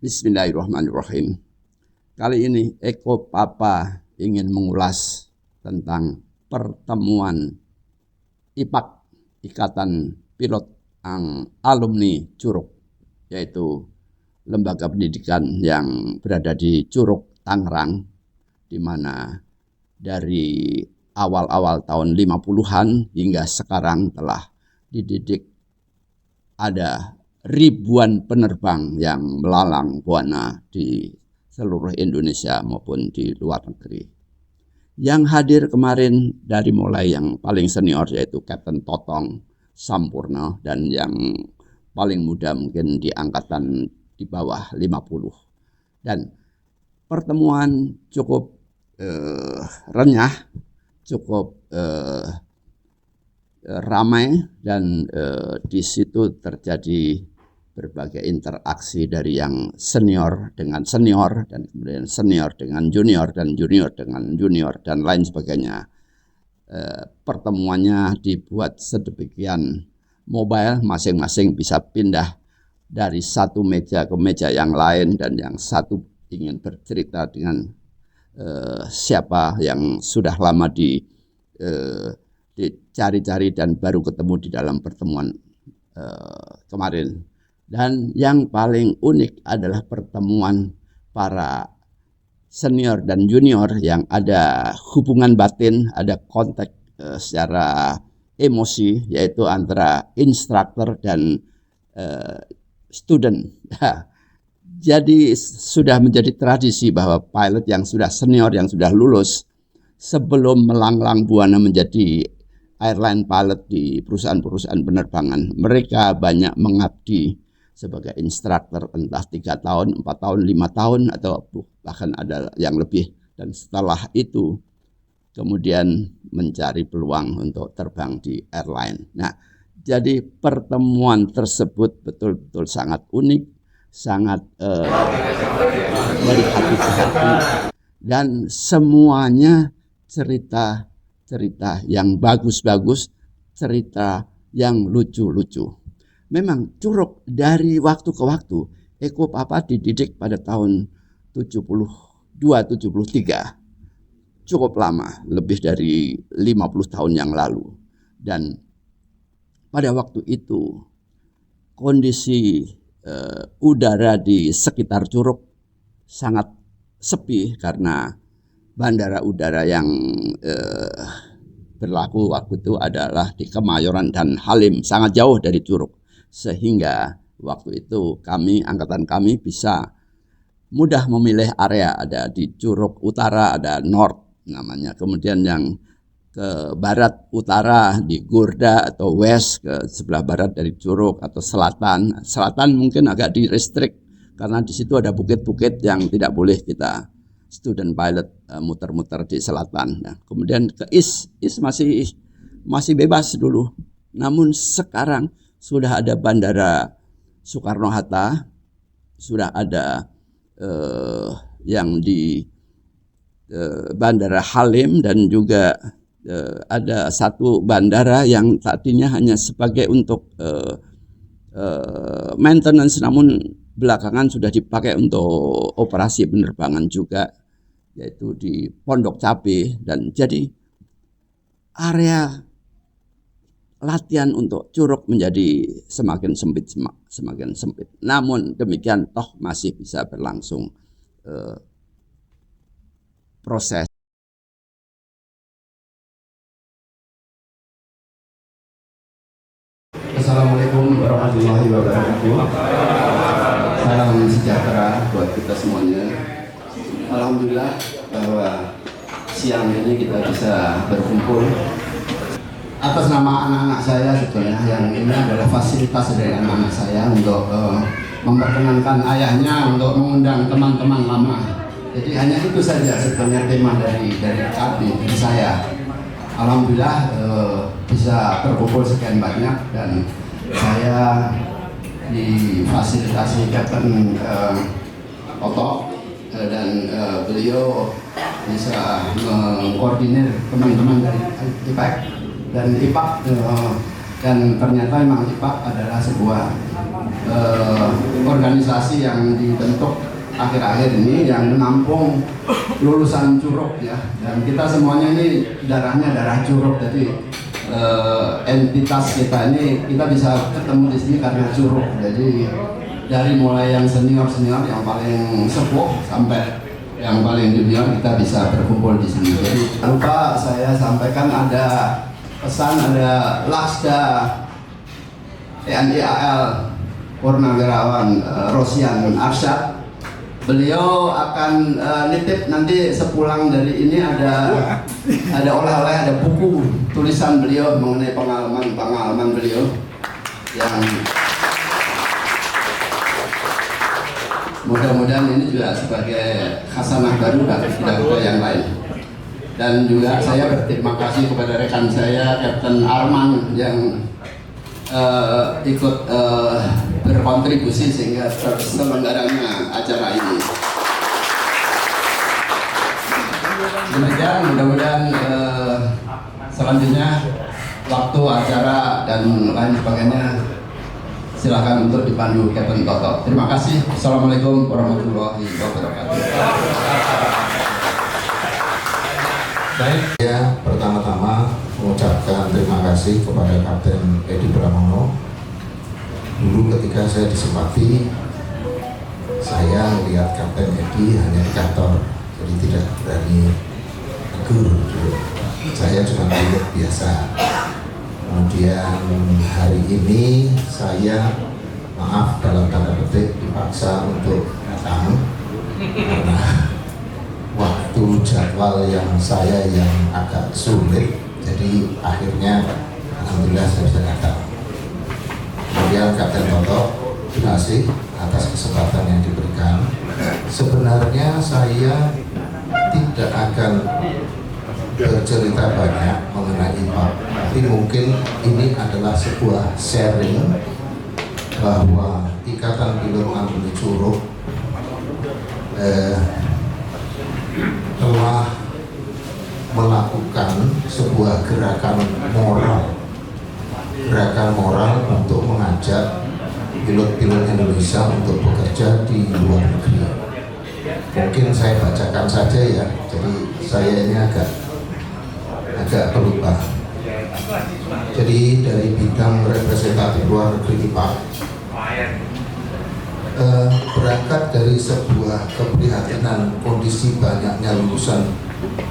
Bismillahirrahmanirrahim. Kali ini Eko Papa ingin mengulas tentang pertemuan IPAK, Ikatan Pilot Alumni Curug, yaitu lembaga pendidikan yang berada di Curug, Tangerang, di mana dari awal-awal tahun 50-an hingga sekarang telah dididik ada ribuan penerbang yang melalang buana di seluruh Indonesia maupun di luar negeri. Yang hadir kemarin dari mulai yang paling senior yaitu Kapten Totong Sampurna dan yang paling muda mungkin di angkatan di bawah 50. Dan pertemuan cukup renyah, cukup ramai dan di situ terjadi berbagai interaksi dari yang senior dengan senior dan kemudian senior dengan junior dan junior dengan junior dan lain sebagainya. Pertemuannya dibuat sedemikian mobile, masing-masing bisa pindah dari satu meja ke meja yang lain dan yang satu ingin bercerita dengan siapa yang sudah lama dicari-cari dan baru ketemu di dalam pertemuan kemarin. Dan yang paling unik adalah pertemuan para senior dan junior yang ada hubungan batin, ada kontak secara emosi, yaitu antara instruktur dan student. Jadi sudah menjadi tradisi bahwa pilot yang sudah senior, yang sudah lulus, sebelum melanglang buana menjadi airline pilot di perusahaan-perusahaan penerbangan, mereka banyak mengabdi sebagai instruktur entah 3 tahun, 4 tahun, 5 tahun, atau bahkan ada yang lebih. Dan setelah itu kemudian mencari peluang untuk terbang di airline. Nah, jadi pertemuan tersebut betul-betul sangat unik, sangat dari hati ke hati, dan semuanya cerita yang bagus-bagus, cerita yang lucu-lucu. Memang Curug dari waktu ke waktu, Eko Papa dididik pada tahun 72-73. Cukup lama, lebih dari 50 tahun yang lalu. Dan pada waktu itu kondisi udara di sekitar Curug sangat sepi karena bandara udara yang berlaku waktu itu adalah di Kemayoran dan Halim, sangat jauh dari Curug. Sehingga waktu itu angkatan kami bisa mudah memilih area. Ada di Curug Utara, ada North namanya. Kemudian yang ke barat utara di Gurda atau West, ke sebelah barat dari Curug, atau selatan. Selatan mungkin agak direstrik karena di situ ada bukit-bukit yang tidak boleh kita student pilot muter-muter di selatan. Nah, kemudian ke East masih bebas dulu. Namun sekarang sudah ada Bandara Soekarno-Hatta, sudah ada yang di Bandara Halim, dan juga ada satu bandara yang tadinya hanya sebagai untuk maintenance, namun belakangan sudah dipakai untuk operasi penerbangan juga, yaitu di Pondok Cabe. Dan jadi area latihan untuk Curug menjadi semakin sempit. Namun demikian toh masih bisa berlangsung proses. Assalamualaikum warahmatullahi wabarakatuh. Salam sejahtera buat kita semuanya. Alhamdulillah bahwa siang ini kita bisa berkumpul. Atas nama anak-anak saya sebetulnya, yang ini adalah fasilitas dari anak-anak saya untuk memperkenankan ayahnya untuk mengundang teman-teman lama. Jadi hanya itu saja sebetulnya tema dari kami, dari saya. Alhamdulillah bisa berkumpul sekian banyak, dan saya difasilitasi Kapten Oto, dan beliau bisa mengkoordinir teman-teman dari IPAK. Dan IPAK dan ternyata memang IPAK adalah sebuah organisasi organisasi yang dibentuk akhir-akhir ini yang menampung lulusan Curug ya, dan kita semuanya ini darahnya darah Curug, jadi entitas kita ini kita bisa ketemu di sini karena Curug. Jadi dari mulai yang senior yang paling sepuh sampai yang paling junior kita bisa berkumpul di sini. Jadi lupa saya sampaikan ada pesan, ada Laksda TNI AL Purnawirawan Rosian Arsyad. Beliau akan nitip nanti sepulang dari ini ada oleh-oleh, ada buku tulisan beliau mengenai pengalaman beliau yang mudah-mudahan ini juga sebagai khasanah baru bagi kita yang lain. Dan juga saya berterima kasih kepada rekan saya Kapten Arman yang ikut berkontribusi sehingga terselenggaranya acara ini. Demikian, mudah-mudahan selanjutnya waktu acara dan lain sebagainya silakan untuk dipandu Kapten Toto. Terima kasih. Assalamualaikum warahmatullahi wabarakatuh. Baik, ya pertama-tama mengucapkan terima kasih kepada Kapten Edi Pramono. Dulu ketika saya disempati, saya melihat Kapten Edi hanya di kantor, jadi tidak berani negur. Saya cuma pilot biasa. Kemudian hari ini saya, maaf dalam tanda petik, dipaksa untuk datang karena waktu jadwal yang saya yang agak sulit, jadi akhirnya alhamdulillah saya bisa datang. Kemudian Kapten Toto, terima kasih atas kesempatan yang diberikan. Sebenarnya saya tidak akan bercerita banyak mengenai IPA, tapi mungkin ini adalah sebuah sharing bahwa Ikatan Pilot Mandiri Curug telah melakukan sebuah gerakan moral untuk mengajak pilot-pilot Indonesia untuk bekerja di luar negeri. Mungkin saya bacakan saja ya, jadi saya ini agak pelupa. Jadi dari bidang representatif luar negeri IPA, berangkat dari sebuah keprihatinan kondisi banyaknya lulusan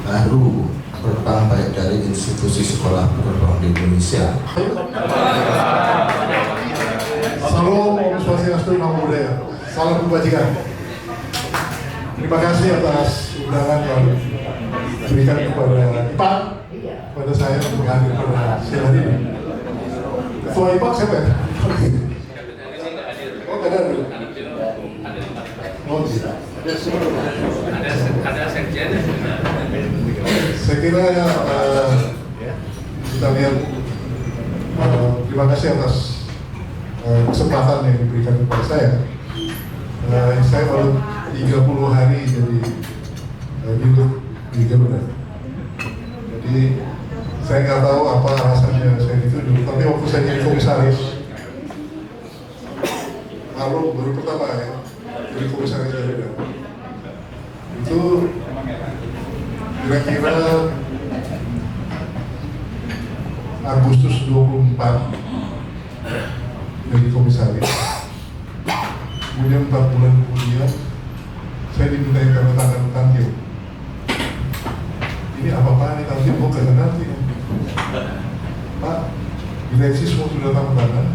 baru terbang baik dari institusi sekolah penerbang di Indonesia. Salam Om Swastiastu, Namo Buddhaya. Salam kebajikan. Terima kasih atas undangan yang diberikan kepada IPA, pada saya untuk hadir pada siang hari ini. Ketua IPA siapa ya? Oh, ada dulu. Oh, tidak. Ada sekjen. Saya kira kita lihat, terima kasih atas kesempatan yang diberikan kepada saya. Saya baru 30 hari jadi pilot di Garuda. Jadi saya nggak tahu apa rasanya saya dituju, tapi waktu saya jadi komisaris, baru pertama ya, jadi komisaris Garuda, itu kira-kira Agustus 24 jadi komisaris. Kemudian 4 bulan kemudian saya dimintai tanda tangan Tantio. Ini apa-apaan nih Tantio? Oh, kata nanti Pak, direksi semua sudah tanda tangan,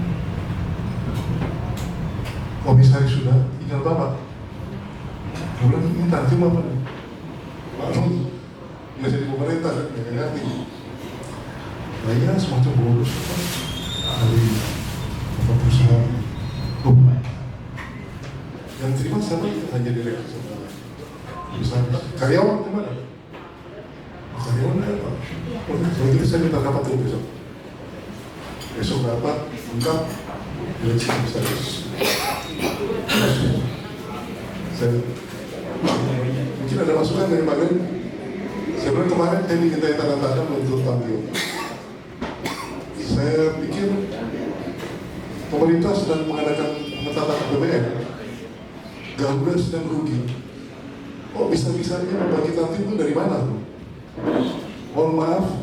komisaris sudah, tinggal Bapak. Kemudian ini Tantio apa nih? Langsung nggak jadi pemerintah, nggak ngerti. Nah ini kan semacam bonus dari perusahaan umum. Yang terima sama hanya direksi sama komisaris. Karyawan gimana? Karyawan apa? Oh, kalau gitu saya minta rapat dulu besok. Besok rapat lengkap direksi komisaris. Saya mungkin ada masukan dari Pak Gani. Sebenarnya kemarin saya bikin tanda tangan untuk Tantio. Saya pikir pemerintah sedang mengadakan pengetatan BBM. Garuda sedang rugi. Kok bisa-bisanya membagi tarif itu dari mana tuh? Mohon maaf,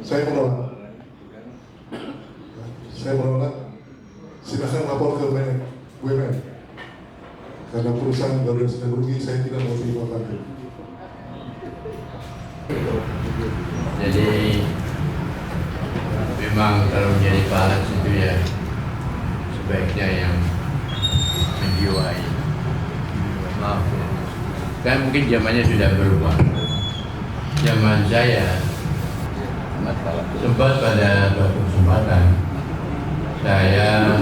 saya menolak. Saya menolak. Silakan lapor ke BUMN. Karena perusahaan Garuda sedang rugi, saya tidak mau terima tarif. Jadi memang kalau menjadi balance itu ya sebaiknya yang menjiwai. Maaf ya. Kan mungkin zamannya sudah berubah. Zaman saya sempat pada suatu kesempatan saya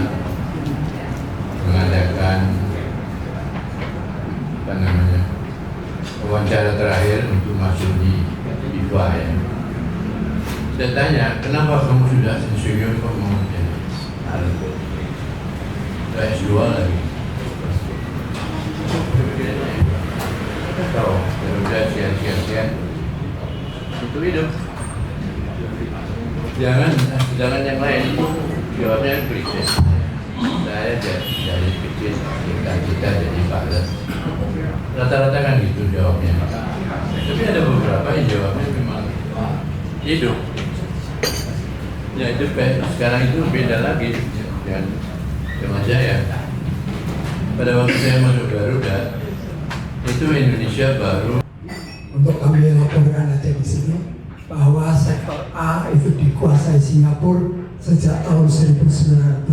mengadakan wawancara terakhir untuk masuk di FIFA ya. Saya tanya, kenapa kamu sudah insinyur kok mau menjadi arsitek? Sudah S2 lagi. Tahu, sudah sekian itu hidup. Jangan yang lain itu jawabnya kritis. Saya dari kecil kita jadi pilot. Rata-rata kan gitu jawabnya. Tapi ada beberapa yang jawabnya memang hidup. Ya itu sekarang itu beda lagi dengan zaman saya. Pada waktu saya masuk Garuda, itu Indonesia baru. Untuk kami laporkan aja di sini bahwa sektor A itu dikuasai Singapura sejak tahun 1947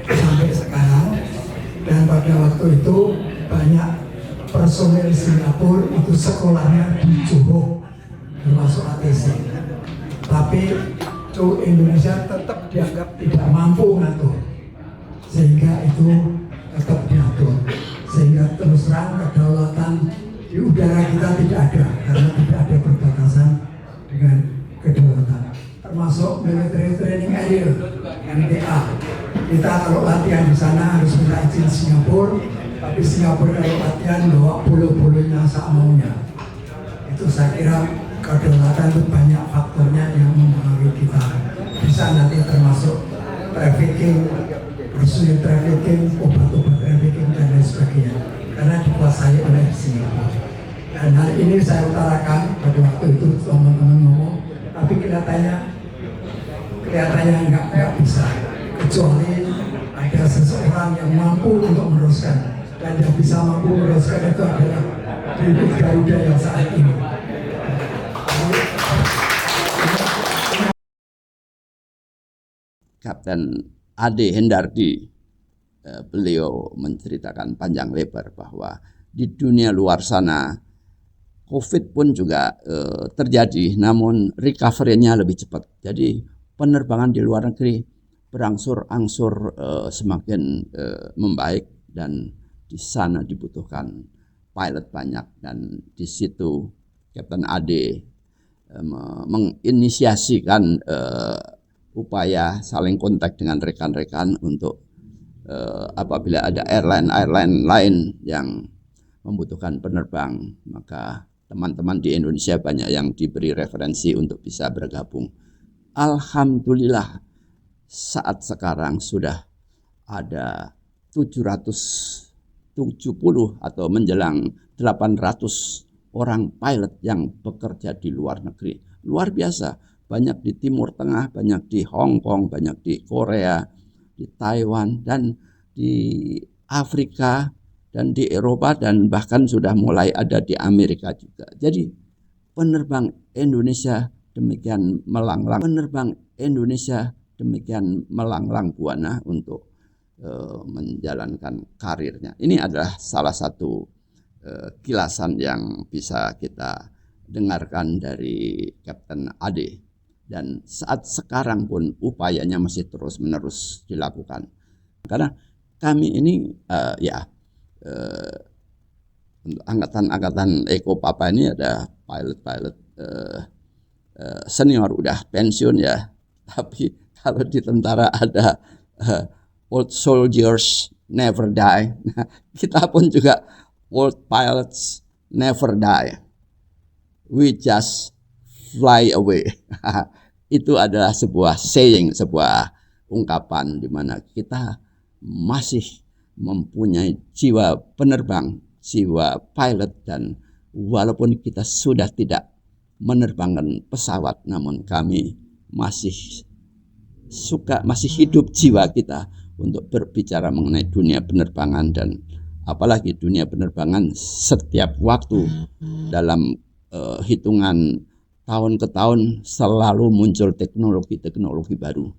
sampai sekarang, dan pada waktu itu banyak personel Singapura itu sekolahnya di Johor termasuk ATC, tapi itu Indonesia tetap dianggap tidak mampu ngatur, sehingga itu tetap diatur, sehingga terus terang kedaulatan di udara kita tidak ada karena tidak ada perbatasan dengan kedaulatan, termasuk military training area MTA. Kita kalau latihan di sana harus minta izin Singapura, tapi Singapura kalau latihan bawa bulu-bulunya maunya. Itu saya kira kedaulatan itu banyak faktornya yang mempengaruhi kita. Bisa nanti termasuk trafficking, personil trafficking, obat-obat trafficking dan lain sebagainya, karena dikuasai oleh Singapura. Dan hal ini saya utarakan pada waktu itu teman-teman ngomong, tapi kelihatannya nggak bisa, kecuali ada seseorang yang mampu untuk meneruskan, dan yang bisa mampu meneruskan itu adalah Dirut Garuda yang saat ini. Kapten Ade Hendardi, beliau menceritakan panjang lebar bahwa di dunia luar sana COVID pun juga terjadi, namun recovery-nya lebih cepat. Jadi penerbangan di luar negeri berangsur-angsur semakin membaik, dan di sana dibutuhkan pilot banyak, dan di situ Kapten Ade menginisiasikan upaya saling kontak dengan rekan-rekan untuk apabila ada airline lain yang membutuhkan penerbang, maka teman-teman di Indonesia banyak yang diberi referensi untuk bisa bergabung. Alhamdulillah saat sekarang sudah ada 770 atau menjelang 800 orang pilot yang bekerja di luar negeri. Luar biasa, banyak di Timur Tengah, banyak di Hong Kong, banyak di Korea, di Taiwan, dan di Afrika, dan di Eropa, dan bahkan sudah mulai ada di Amerika juga. Jadi penerbang Indonesia demikian melanglang, buana untuk menjalankan karirnya. Ini adalah salah satu kilasan yang bisa kita dengarkan dari Kapten Ade, dan saat sekarang pun upayanya masih terus-menerus dilakukan. Karena kami ini untuk angkatan Eko Papa ini ada pilot senior udah pensiun ya, tapi kalau di tentara ada old soldiers never die. Nah, kita pun juga old pilots never die, we just fly away. Itu adalah sebuah saying, sebuah ungkapan di mana kita masih mempunyai jiwa penerbang, jiwa pilot, dan walaupun kita sudah tidak menerbangkan pesawat, namun kami masih hidup jiwa kita untuk berbicara mengenai dunia penerbangan. Dan apalagi dunia penerbangan setiap waktu dalam hitungan tahun ke tahun selalu muncul teknologi baru,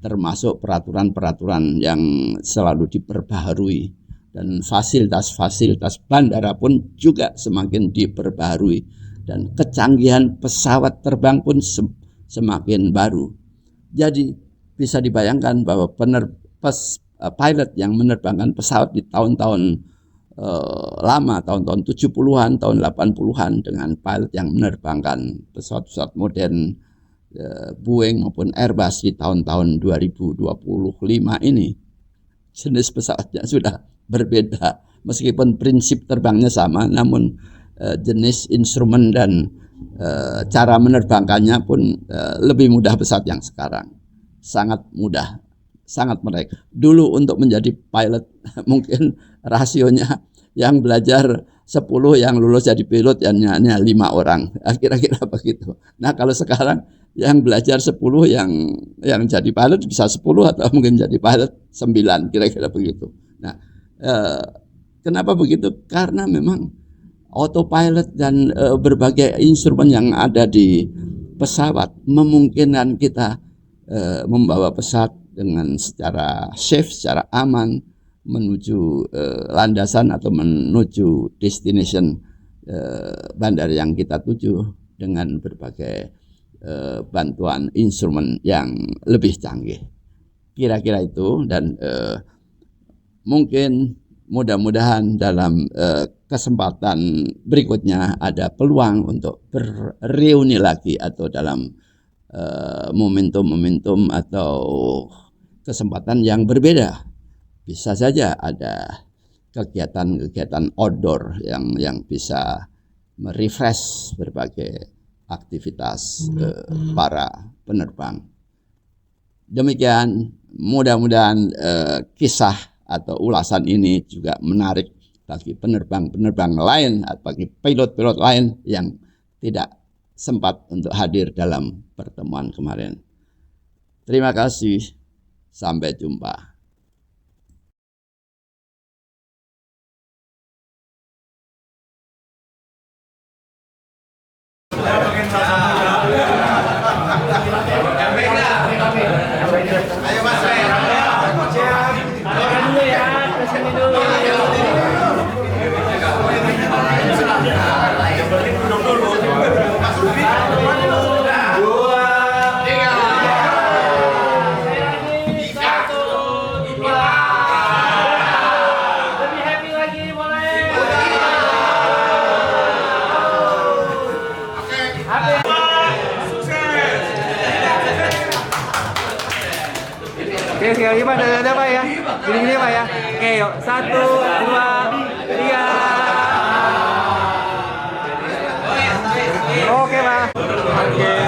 termasuk peraturan-peraturan yang selalu diperbaharui, dan fasilitas bandara pun juga semakin diperbaharui, dan kecanggihan pesawat terbang pun semakin baru. Jadi bisa dibayangkan bahwa pilot yang menerbangkan pesawat di tahun-tahun lama, tahun-tahun 70-an, tahun 80-an, dengan pilot yang menerbangkan pesawat-pesawat modern Boeing maupun Airbus di tahun-tahun 2025 ini, jenis pesawatnya sudah berbeda. Meskipun prinsip terbangnya sama, namun jenis instrumen dan cara menerbangkannya pun lebih mudah pesawat yang sekarang. Sangat mudah, sangat menarik. Dulu untuk menjadi pilot mungkin rasionya yang belajar 10, yang lulus jadi pilot hanya 5 orang, kira-kira begitu. Nah kalau sekarang yang belajar 10, yang jadi pilot bisa 10, atau mungkin jadi pilot 9, kira-kira begitu. Nah kenapa begitu? Karena memang autopilot dan berbagai instrumen yang ada di pesawat memungkinkan kita membawa pesawat dengan secara safe, secara aman menuju landasan atau menuju destination bandara yang kita tuju dengan berbagai bantuan instrumen yang lebih canggih. Kira-kira itu, dan mungkin mudah-mudahan dalam kesempatan berikutnya ada peluang untuk bereuni lagi, atau dalam momentum-momentum atau kesempatan yang berbeda. Bisa saja ada kegiatan-kegiatan outdoor yang bisa merefresh berbagai aktivitas para penerbang. Demikian, mudah-mudahan kisah atau ulasan ini juga menarik bagi penerbang-penerbang lain atau bagi pilot-pilot lain yang tidak sempat untuk hadir dalam pertemuan kemarin. Terima kasih, sampai jumpa. Ayo Mas, dulu ya, kesini dulu. Duduk dulu. Lebih happy lagi, boleh. Oke, sekali lagi Pak, ada Pak ya. Gini-gini Pak ya. Oke, yuk. 1, 2, 3. Oke Pak. Oke.